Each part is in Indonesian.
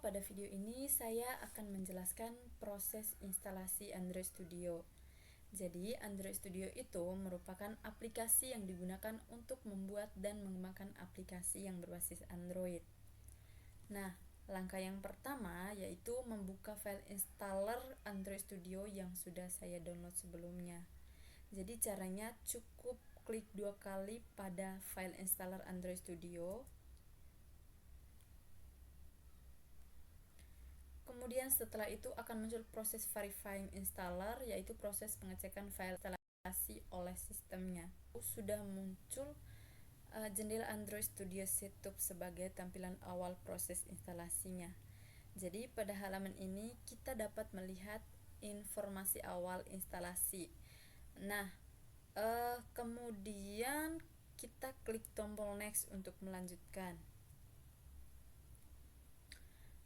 pada video ini saya akan menjelaskan proses instalasi Android Studio. Jadi, Android Studio itu merupakan aplikasi yang digunakan untuk membuat dan mengembangkan aplikasi yang berbasis Android. Nah, langkah yang pertama yaitu membuka file installer Android Studio yang sudah saya download sebelumnya. Jadi, caranya cukup klik 2 kali pada file installer Android Studio. Kemudian setelah itu akan muncul proses verifying installer, yaitu proses pengecekan file instalasi oleh sistemnya. Sudah muncul jendela Android Studio Setup sebagai tampilan awal proses instalasinya. Jadi pada halaman ini kita dapat melihat informasi awal instalasi. Nah, kemudian kita klik tombol next untuk melanjutkan.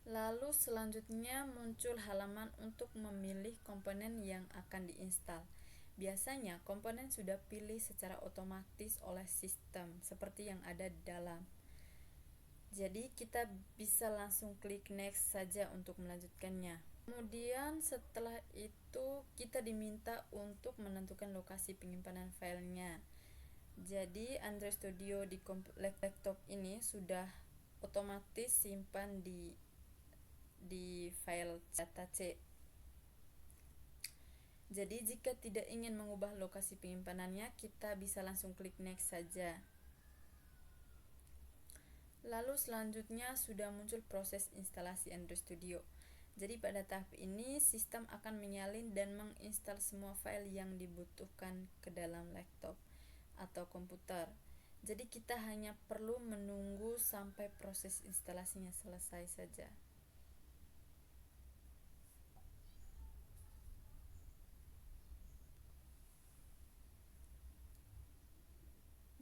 Lalu selanjutnya muncul halaman untuk memilih komponen yang akan diinstal. Biasanya komponen sudah pilih secara otomatis oleh sistem seperti yang ada di dalam. Jadi kita bisa langsung klik next saja untuk melanjutkannya. Kemudian setelah itu kita diminta untuk menentukan lokasi penyimpanan filenya. Jadi Android Studio di laptop ini sudah otomatis simpan di file data C. Jadi jika tidak ingin mengubah lokasi penyimpanannya, kita bisa langsung klik next saja. Lalu selanjutnya sudah muncul proses instalasi Android Studio. Jadi pada tahap ini sistem akan menyalin dan menginstal semua file yang dibutuhkan ke dalam laptop atau komputer. Jadi kita hanya perlu menunggu sampai proses instalasinya selesai saja.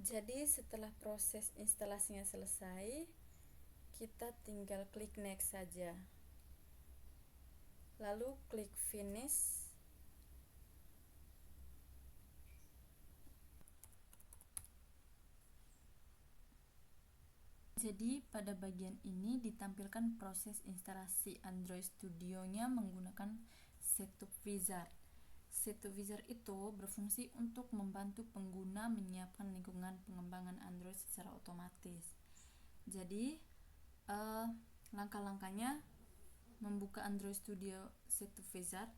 Jadi setelah proses instalasinya selesai, kita tinggal klik next saja. Lalu klik finish. Jadi pada bagian ini ditampilkan proses instalasi Android Studio-nya menggunakan Setup Wizard. Setup Wizard itu berfungsi untuk membantu pengguna menyiapkan lingkungan pengembangan Android secara otomatis. Jadi langkah-langkahnya membuka Android Studio Setup Wizard,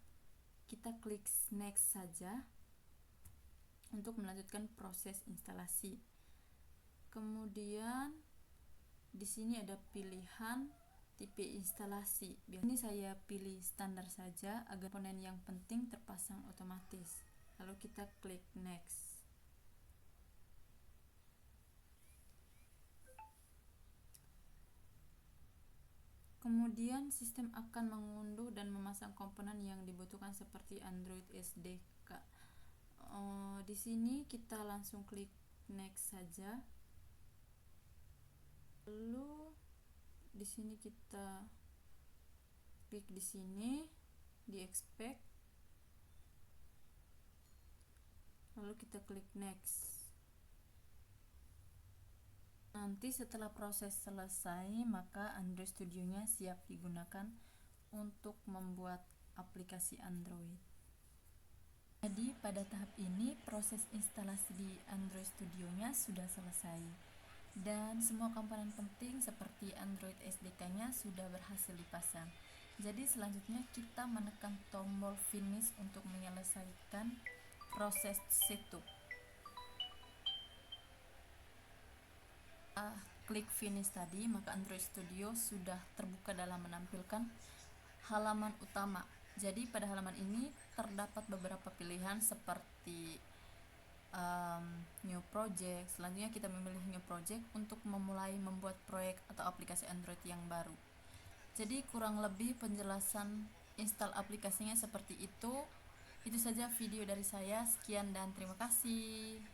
kita klik next saja untuk melanjutkan proses instalasi. Kemudian di sini ada pilihan tipe instalasi. Biasanya saya pilih standar saja agar komponen yang penting terpasang otomatis. Lalu kita klik next. Kemudian sistem akan mengunduh dan memasang komponen yang dibutuhkan seperti Android SDK. Di sini kita langsung klik next saja. Lalu di sini kita klik di sini di expect. Lalu kita klik next. Nanti setelah proses selesai, maka Android Studio-nya siap digunakan untuk membuat aplikasi Android. Jadi pada tahap ini proses instalasi di Android Studio-nya sudah selesai. Dan semua komponen penting seperti Android SDK-nya sudah berhasil dipasang. Jadi selanjutnya kita menekan tombol finish untuk menyelesaikan proses setup. Klik finish tadi, maka Android Studio sudah terbuka dalam menampilkan halaman utama. Jadi pada halaman ini terdapat beberapa pilihan seperti new project. Selanjutnya kita memilih new project untuk memulai membuat proyek atau aplikasi Android yang baru. Jadi kurang lebih penjelasan install aplikasinya seperti itu. Itu saja video dari saya. Sekian dan terima kasih.